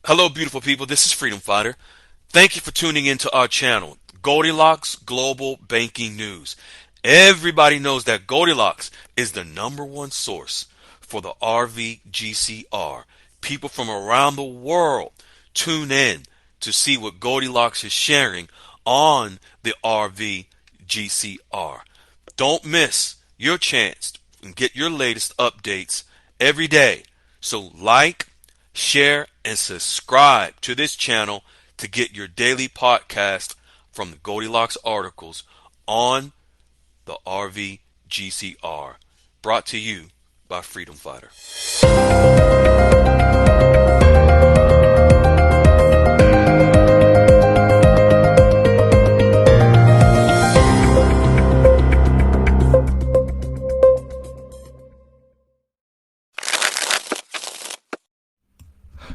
Hello, beautiful people. This is Freedom Fighter. Thank you for tuning into our channel, Goldilocks Global Banking News. Everybody knows that Goldilocks is the #1 source for the RVGCR. People from around the world tune in to see what Goldilocks is sharing on the RVGCR. Don't miss your chance and get your latest updates every day. So like, share, and subscribe to this channel to get your daily podcast from the Goldilocks articles on the RVGCR. Brought to you by Freedom Fighter.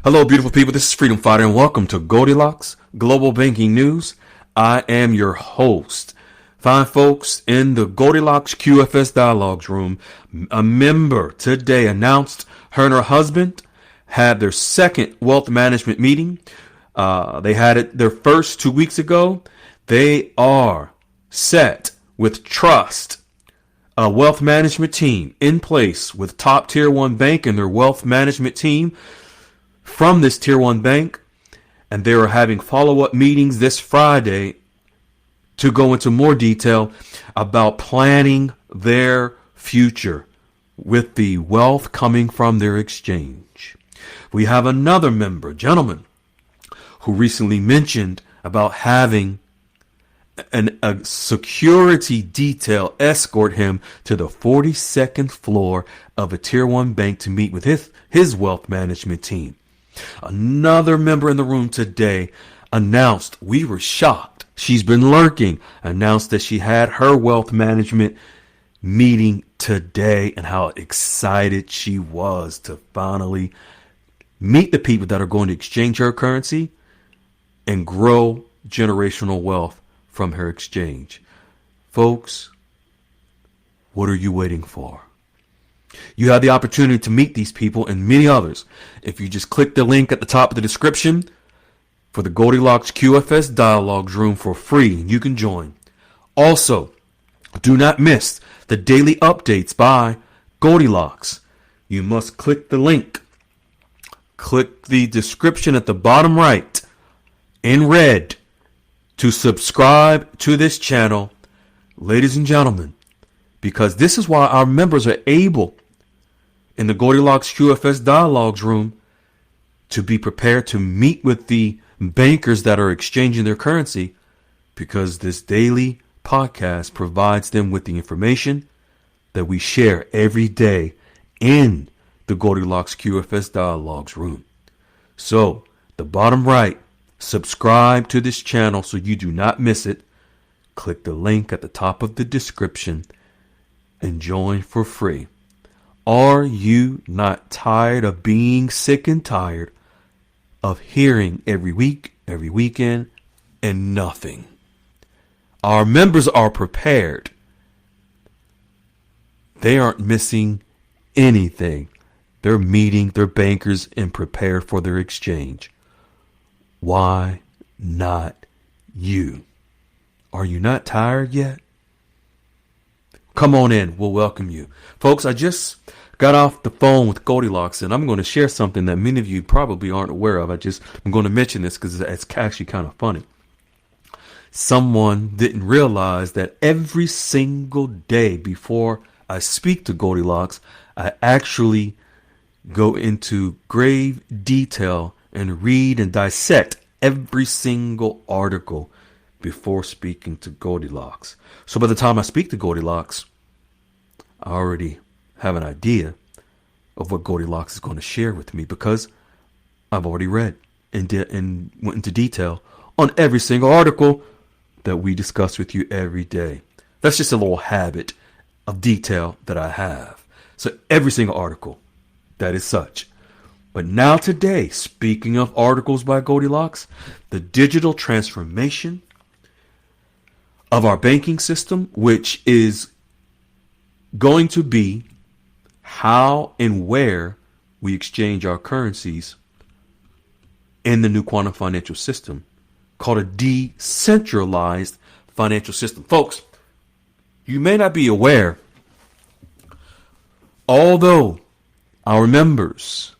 Hello, beautiful people. This is Freedom Fighter, and welcome to Goldilocks Global Banking News. I am your host. Fine folks, in the Goldilocks QFS Dialogues room, a member today announced her and her husband had their second wealth management meeting. They had it their first 2 weeks ago. They are set with trust, a wealth management team in place with top tier 1 bank and their wealth management team from this tier 1 bank, and they are having follow-up meetings this Friday to go into more detail about planning their future with the wealth coming from their exchange. We have another member, gentleman, who recently mentioned about having a security detail escort him to the 42nd floor of a tier 1 bank to meet with his wealth management team. Another member in the room today announced, we were shocked, she's been lurking, announced that she had her wealth management meeting today and how excited she was to finally meet the people that are going to exchange her currency and grow generational wealth from her exchange. Folks, what are you waiting for? You have the opportunity to meet these people and many others if you just click the link at the top of the description for the Goldilocks QFS Dialogues room for free. You can join. Also, do not miss the daily updates by Goldilocks. You must click the link. Click the description at the bottom right in red to subscribe to this channel, ladies and gentlemen, because this is why our members are able in the Goldilocks QFS Dialogues room to be prepared to meet with the bankers that are exchanging their currency, because this daily podcast provides them with the information that we share every day in the Goldilocks QFS Dialogues room. So, the bottom right, subscribe to this channel so you do not miss it. Click the link at the top of the description and join for free. Are you not tired of being sick and tired of hearing every week, every weekend, and nothing? Our members are prepared. They aren't missing anything. They're meeting their bankers and prepared for their exchange. Why not you? Are you not tired yet? Come on in. We'll welcome you. Folks, I just got off the phone with Goldilocks, and I'm going to share something that many of you probably aren't aware of. I'm going to mention this because it's actually kind of funny. Someone didn't realize that every single day before I speak to Goldilocks, I actually go into grave detail and read and dissect every single article before speaking to Goldilocks. So by the time I speak to Goldilocks, I already have an idea of what Goldilocks is going to share with me, because I've already read and went into detail on every single article that we discuss with you every day. That's just a little habit of detail that I have. So every single article, that is such. But now today, speaking of articles by Goldilocks, the digital transformation of our banking system, which is going to be how and where we exchange our currencies in the new quantum financial system called a decentralized financial system. Folks, you may not be aware, although our members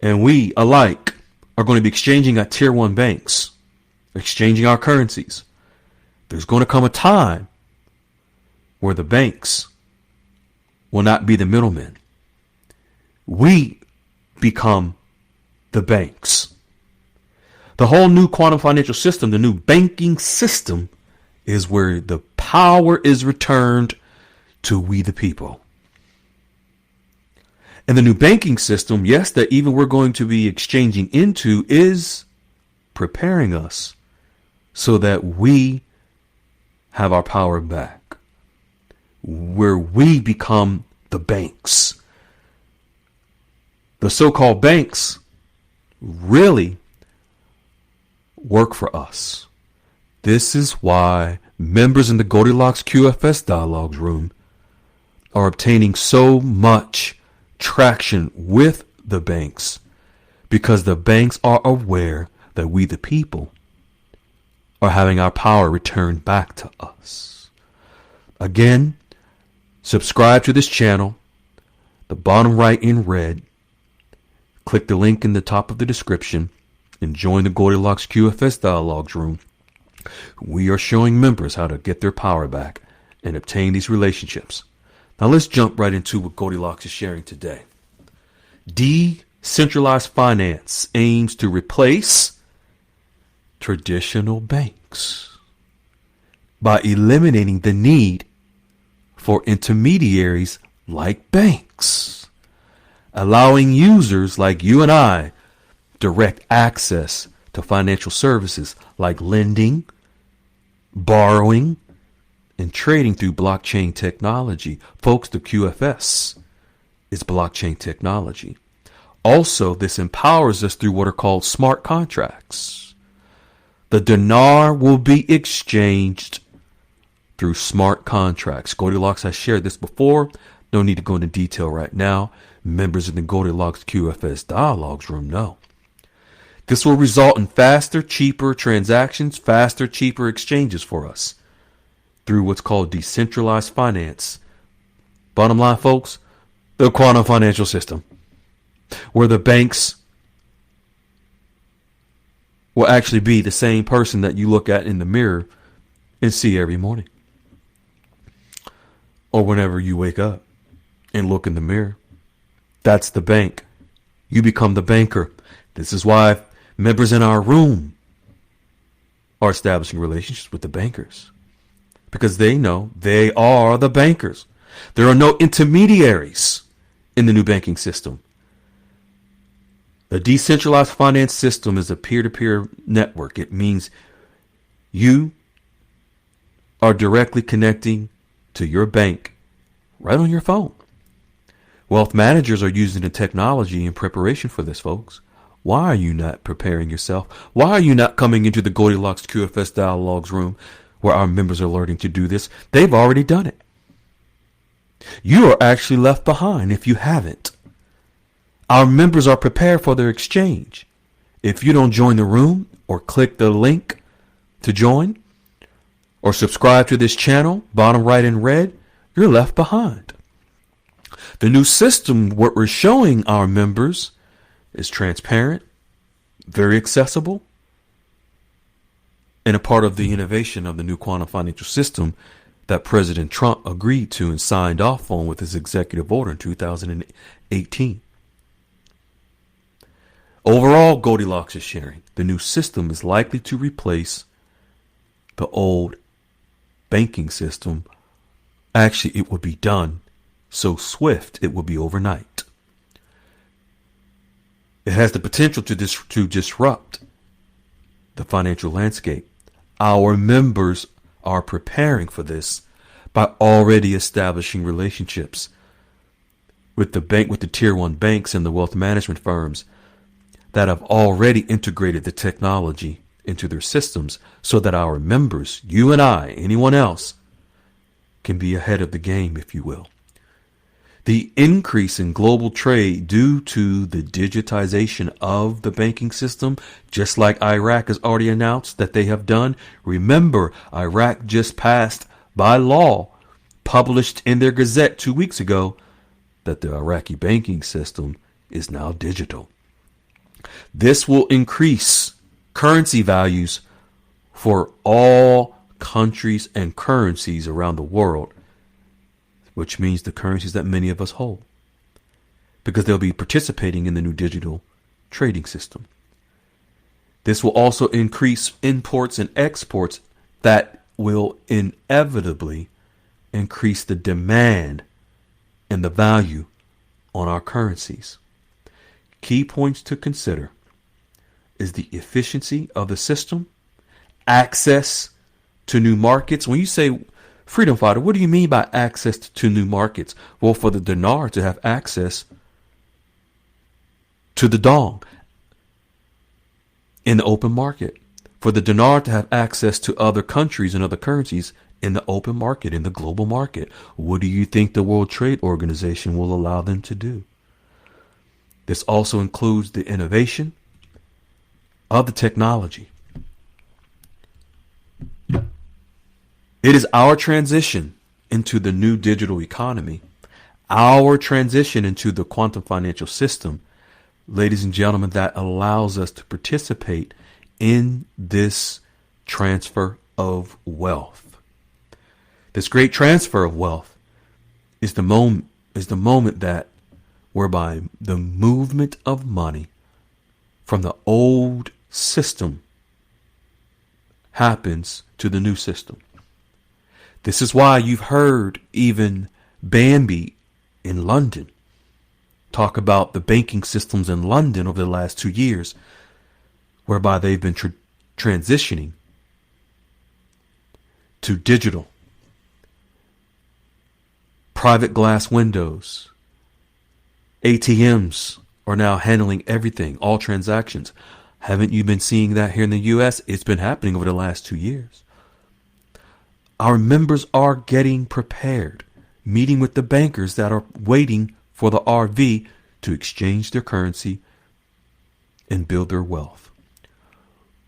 and we alike are going to be exchanging at tier one banks, exchanging our currencies, there's going to come a time where the banks will not be the middlemen. We become the banks. The whole new quantum financial system, the new banking system, is where the power is returned to we the people. And the new banking system, yes, that even we're going to be exchanging into, is preparing us so that we have our power back, where we become the banks. The so-called banks really work for us. This is why members in the Goldilocks QFS Dialogues room are obtaining so much traction with the banks, because the banks are aware that we the people are having our power returned back to us. Again, subscribe to this channel, the bottom right in red. Click the link in the top of the description and join the Goldilocks QFS Dialogues room. We are showing members how to get their power back and obtain these relationships. Now let's jump right into what Goldilocks is sharing today. Decentralized finance aims to replace traditional banks by eliminating the need for intermediaries like banks, allowing users like you and I direct access to financial services like lending, borrowing, and trading through blockchain technology. Folks, the QFS is blockchain technology. Also, this empowers us through what are called smart contracts. The dinar will be exchanged through smart contracts. Goldilocks has shared this before. No need to go into detail right now. Members in the Goldilocks QFS Dialogues room know. This will result in faster, cheaper transactions, faster, cheaper exchanges for us through what's called decentralized finance. Bottom line, folks, the quantum financial system, where the banks will actually be the same person that you look at in the mirror and see every morning. Or whenever you wake up and look in the mirror. That's the bank. You become the banker. This is why members in our room are establishing relationships with the bankers, because they know they are the bankers. There are no intermediaries in the new banking system. The decentralized finance system is a peer-to-peer network. It means you are directly connecting to your bank right on your phone. Wealth managers are using the technology in preparation for this, folks. Why are you not preparing yourself? Why are you not coming into the Goldilocks QFS Dialogues room where our members are learning to do this? They've already done it. You are actually left behind if you haven't. Our members are prepared for their exchange. If you don't join the room or click the link to join or subscribe to this channel, bottom right in red, you're left behind. The new system, what we're showing our members, is transparent, very accessible, and a part of the innovation of the new quantum financial system that President Trump agreed to and signed off on with his executive order in 2018. Overall, Goldilocks is sharing, the new system is likely to replace the old banking system. Actually, it will be done so swift, it will be overnight. It has the potential to disrupt the financial landscape. Our members are preparing for this by already establishing relationships with the tier one banks and the wealth management firms that have already integrated the technology into their systems so that our members, you and I, anyone else, can be ahead of the game, if you will. The increase in global trade due to the digitization of the banking system, just like Iraq has already announced that they have done. Remember, Iraq just passed by law, published in their Gazette 2 weeks ago, that the Iraqi banking system is now digital. This will increase currency values for all countries and currencies around the world, which means the currencies that many of us hold, because they'll be participating in the new digital trading system. This will also increase imports and exports that will inevitably increase the demand and the value on our currencies. Key points to consider is the efficiency of the system, access to new markets. When you say freedom fighter, what do you mean by access to new markets? Well, for the dinar to have access to the dong in the open market, for the dinar to have access to other countries and other currencies in the open market, in the global market. What do you think the World Trade Organization will allow them to do? This also includes the innovation of the technology. It is our transition into the new digital economy, our transition into the quantum financial system, ladies and gentlemen, that allows us to participate in this transfer of wealth. This great transfer of wealth is the moment that whereby the movement of money from the old system happens to the new system. This is why you've heard even Bambi in London talk about the banking systems in London over the last 2 years, whereby they've been transitioning to digital. Private glass windows, ATMs are now handling everything, all transactions. Haven't you been seeing that here in the U.S.? It's been happening over the last 2 years. Our members are getting prepared, meeting with the bankers that are waiting for the RV to exchange their currency and build their wealth.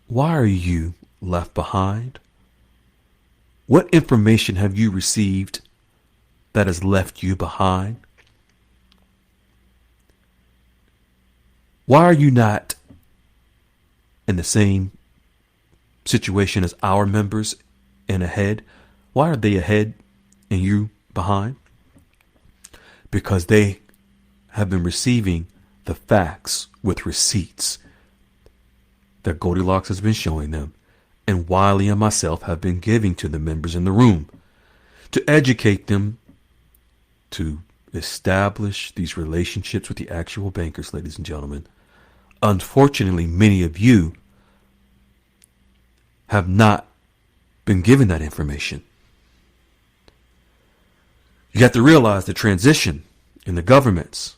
Why are you left behind? What information have you received that has left you behind? Why are you not in the same situation as our members and ahead? Why are they ahead and you behind? Because they have been receiving the facts with receipts that Goldilocks has been showing them, and Wiley and myself have been giving to the members in the room to educate them to establish these relationships with the actual bankers, ladies and gentlemen. Unfortunately, many of you have not been given that information. You have to realize the transition in the governments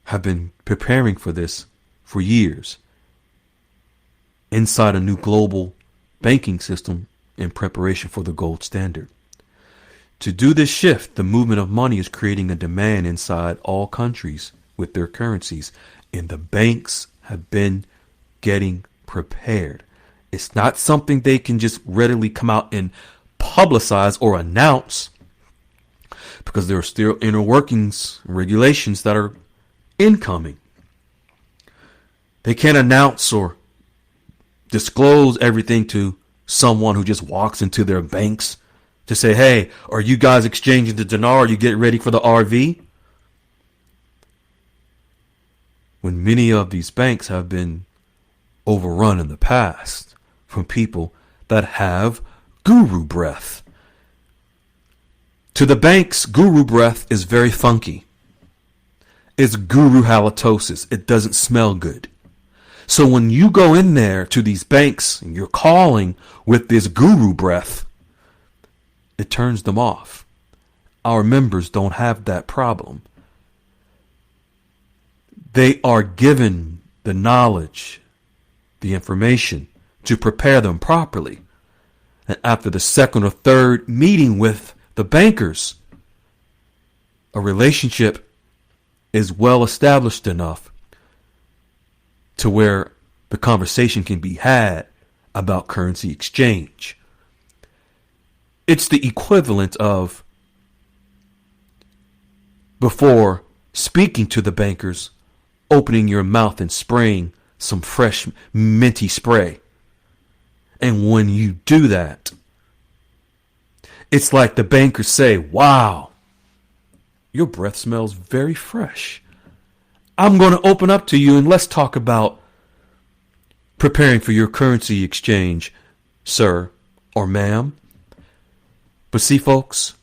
have been preparing for this for years inside a new global banking system in preparation for the gold standard. To do this shift, the movement of money is creating a demand inside all countries with their currencies, and the banks have been getting prepared. It's not something they can just readily come out and publicize or announce, because there are still inner workings and regulations that are incoming. They can't announce or disclose everything to someone who just walks into their banks to say, hey, are you guys exchanging the dinar? Are you getting ready for the RV? When many of these banks have been overrun in the past from people that have guru breath. To the banks, guru breath is very funky. It's guru halitosis. It doesn't smell good. So when you go in there to these banks and you're calling with this guru breath, it turns them off. Our members don't have that problem. They are given the knowledge, the information to prepare them properly. And after the second or third meeting with the bankers, a relationship is well established enough to where the conversation can be had about currency exchange. It's the equivalent of, before speaking to the bankers, opening your mouth and spraying some fresh minty spray. And when you do that, it's like the bankers say, "Wow, your breath smells very fresh. I'm going to open up to you and let's talk about preparing for your currency exchange, sir or ma'am." But see, folks,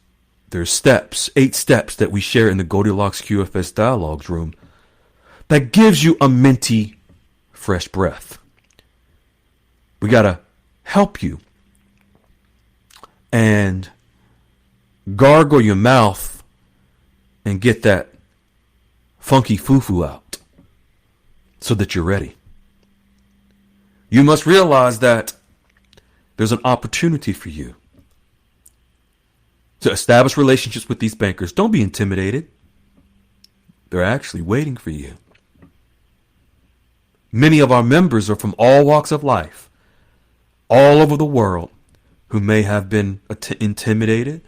there's steps, 8 steps that we share in the Goldilocks QFS Dialogues room that gives you a minty, fresh breath. We got to help you and gargle your mouth and get that funky foo-foo out so that you're ready. You must realize that there's an opportunity for you to establish relationships with these bankers. Don't be intimidated. They're actually waiting for you. Many of our members are from all walks of life, all over the world, who may have been intimidated,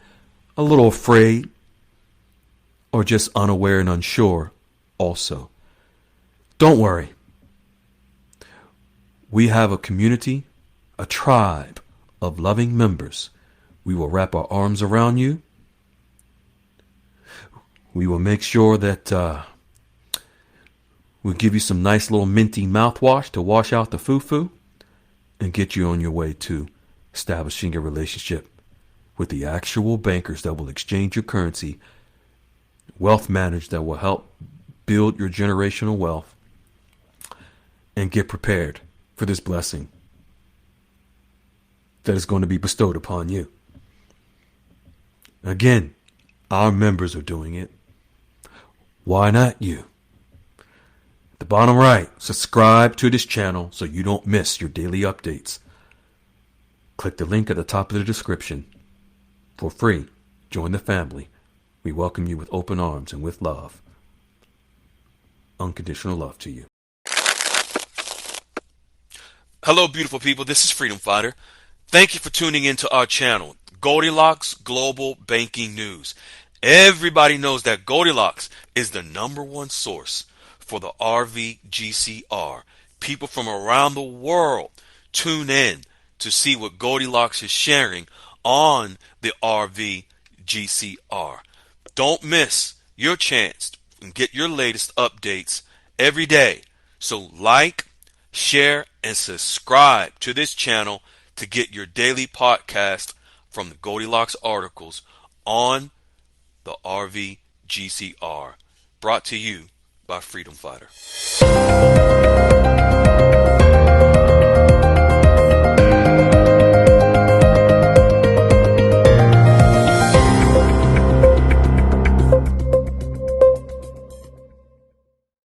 a little afraid, or just unaware and unsure also. Don't worry. We have a community, a tribe of loving members. We will wrap our arms around you. We will make sure that we'll give you some nice little minty mouthwash to wash out the foo-foo and get you on your way to establishing a relationship with the actual bankers that will exchange your currency, wealth managers that will help build your generational wealth, and get prepared for this blessing that is going to be bestowed upon you. Again, our members are doing it. Why not you? At the bottom right, subscribe to this channel so you don't miss your daily updates. Click the link at the top of the description. For free, join the family. We welcome you with open arms and with love. Unconditional love to you. Hello, beautiful people. This is Freedom Fighter. Thank you for tuning into our channel, Goldilocks Global Banking News. Everybody knows that Goldilocks is the #1 source for the RVGCR. People from around the world tune in to see what Goldilocks is sharing on the RVGCR. Don't miss your chance and get your latest updates every day. So like, share, and subscribe to this channel to get your daily podcast from the Goldilocks articles on the RVGCR. Brought to you by Freedom Fighter.